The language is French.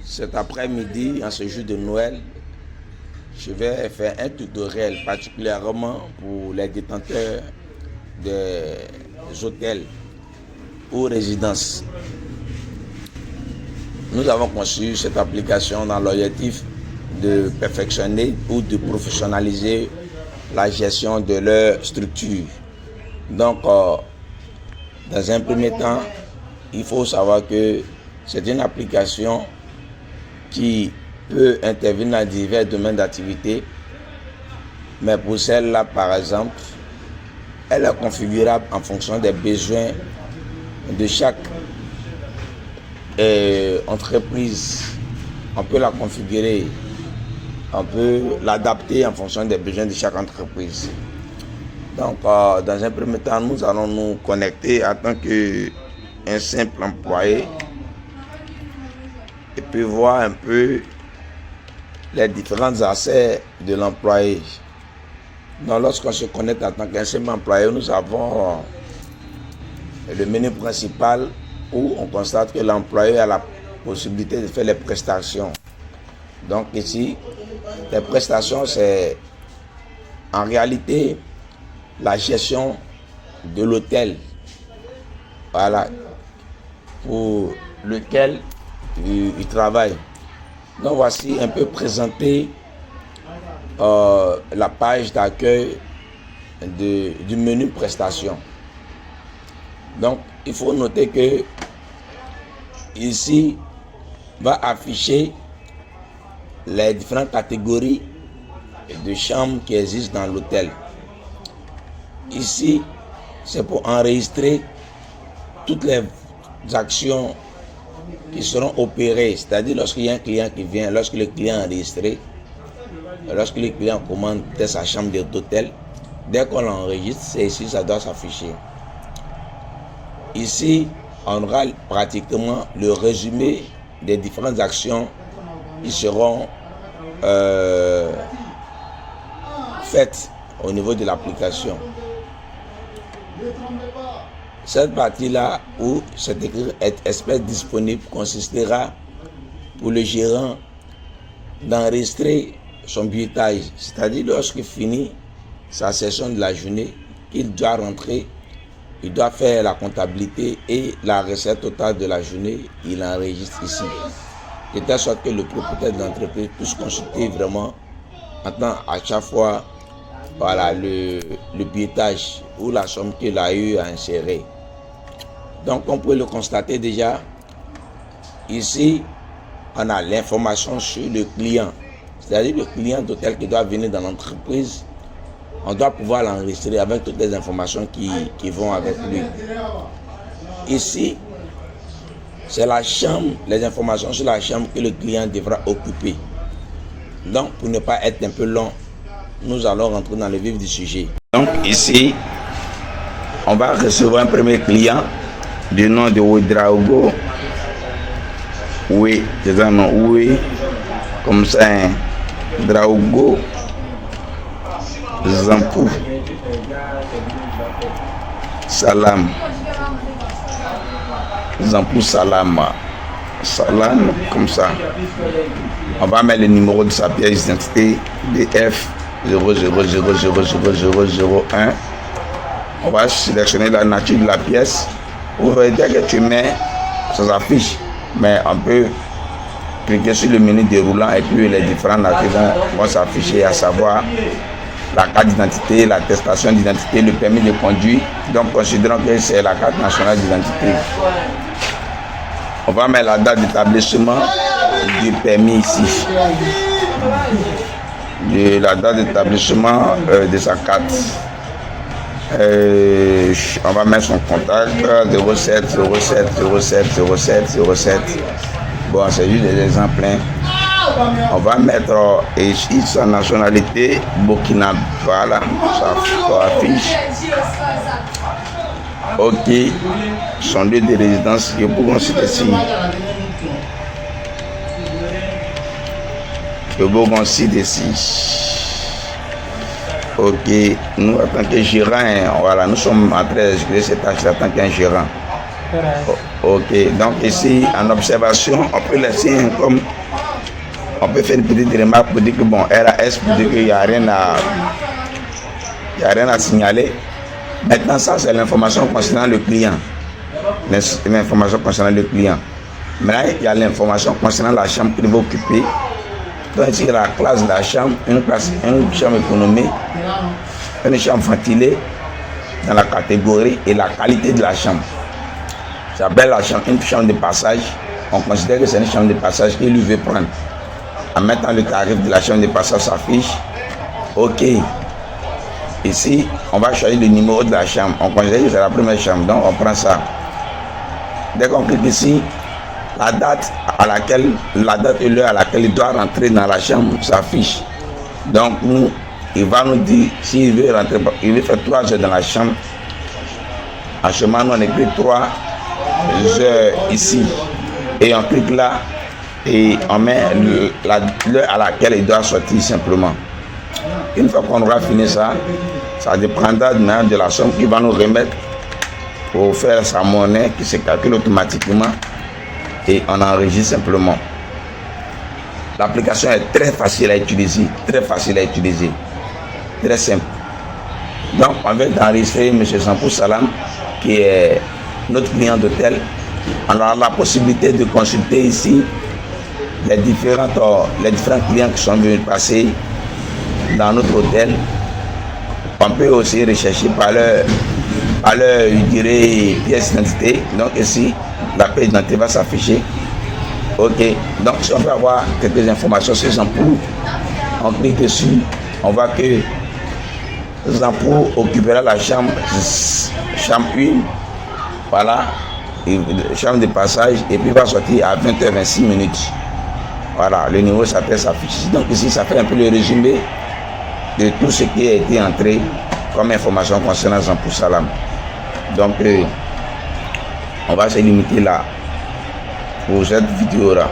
Cet après-midi, en ce jour de Noël, je vais faire un tutoriel particulièrement pour les détenteurs des hôtels ou résidences. Nous avons conçu cette application dans l'objectif de perfectionner ou de professionnaliser la gestion de leur structure. Donc, dans un premier temps, il faut savoir que c'est une application qui peut intervenir dans divers domaines d'activité, mais pour celle-là, par exemple, elle est configurable en fonction des besoins de chaque entreprise. On peut la configurer, on peut l'adapter en fonction des besoins de chaque entreprise. Donc, dans un premier temps, nous allons nous connecter en tant qu'un simple employé et puis voir un peu les différents aspects de l'employé. Donc, lorsqu'on se connecte en tant qu'un simple employé, nous avons le menu principal où on constate que l'employé a la possibilité de faire les prestations. Donc ici, les prestations, c'est en réalité la gestion de l'hôtel, voilà, pour lequel il travaille. Donc voici un peu présenté la page d'accueil du menu prestations. Donc il faut noter que ici va afficher les différentes catégories de chambres qui existent dans l'hôtel. Ici, c'est pour enregistrer toutes les actions qui seront opérées, c'est-à-dire lorsqu'il y a un client qui vient, lorsque le client est enregistré, lorsque le client commande sa chambre d'hôtel, dès qu'on l'enregistre, c'est ici, ça doit s'afficher. Ici, on aura pratiquement le résumé des différentes actions qui seront faites au niveau de l'application. Cette partie-là où cette espèce disponible consistera pour le gérant d'enregistrer son billetage, c'est-à-dire lorsqu'il finit sa session de la journée, qu'il doit rentrer, il doit faire la comptabilité et la recette totale de la journée, il enregistre ici. De telle sorte que le propriétaire de l'entreprise puisse consulter vraiment maintenant à chaque fois voilà, le billetage ou la somme qu'il a eu à insérer. Donc on peut le constater déjà. Ici, on a l'information sur le client. C'est-à-dire le client d'hôtel qui doit venir dans l'entreprise. On doit pouvoir l'enregistrer avec toutes les informations qui vont avec lui. Ici, c'est la chambre, les informations sur la chambre que le client devra occuper. Donc, pour ne pas être un peu long, nous allons rentrer dans le vif du sujet. Donc, ici, on va recevoir un premier client du nom de Ouedraogo. Oui, c'est un nom, oui, comme ça, hein. Draogo Zampou Salam Zampou Salam Salam, comme ça. On va mettre le numéro de sa pièce d'identité BF 00000001. On va sélectionner la nature de la pièce. Vous voyez, dès que tu mets, ça s'affiche, mais on peut cliquer sur le menu déroulant et puis les différents natures vont s'afficher, à savoir la carte d'identité, l'attestation d'identité, le permis de conduire. Donc considérons que c'est la carte nationale d'identité. On va mettre la date d'établissement du permis ici. La date d'établissement de sa carte. On va mettre son contact 07 07 07 07 07. Bon, c'est juste des exemples. On va mettre ici sa nationalité Burkina. Voilà, ça affiche. Ok, son lieu de résidence, je peux considérer ici. Je peux considérer ici. Ok, nous en tant que gérant, voilà, nous sommes en train d'exécuter cette tâche en tant qu'un gérant. Ok, donc ici en observation, on peut laisser comme on peut faire une petite remarque pour dire que bon, RAS pour dire qu'il n'y a rien à signaler. Maintenant, ça c'est l'information concernant le client. L'information concernant le client. Maintenant, il y a l'information concernant la chambre qu'il va occuper. Donc ici, il y a la classe de la chambre, une chambre économique, une chambre ventilée dans la catégorie et la qualité de la chambre. Ça s'appelle la chambre, une chambre de passage. On considère que c'est une chambre de passage qu'il lui veut prendre. En mettant le tarif de la chambre de passage s'affiche. Ok. Ici, on va choisir le numéro de la chambre. On considère que c'est la première chambre, donc on prend ça. Dès qu'on clique ici, la date et l'heure à laquelle il doit rentrer dans la chambre s'affiche. Donc il va nous dire s'il veut rentrer, il veut faire 3 heures dans la chambre. En chemin, nous on écrit 3 heures ici. Et on clique là et on met l'heure à laquelle il doit sortir simplement. Une fois qu'on aura fini ça, ça dépendra de la somme qu'il va nous remettre pour faire sa monnaie qui se calcule automatiquement et on enregistre simplement. L'application est très facile à utiliser, très simple. Donc on vient d'enregistrer M. Sampou Salam qui est notre client d'hôtel. On a la possibilité de consulter ici les différents clients qui sont venus passer dans notre hôtel. On peut aussi rechercher par leur pièce d'identité. Donc ici, la pièce d'identité va s'afficher. Ok, donc si on veut avoir quelques informations sur Sampou, on clique dessus, on voit que Sampou occupera la chambre 1, voilà, chambre de passage, et puis va sortir à 20h26. Voilà, le niveau s'affiche. Donc ici, ça fait un peu le résumé de tout ce qui a été entré comme information concernant Sampou Salam. Donc, on va se limiter là pour cette vidéo-là.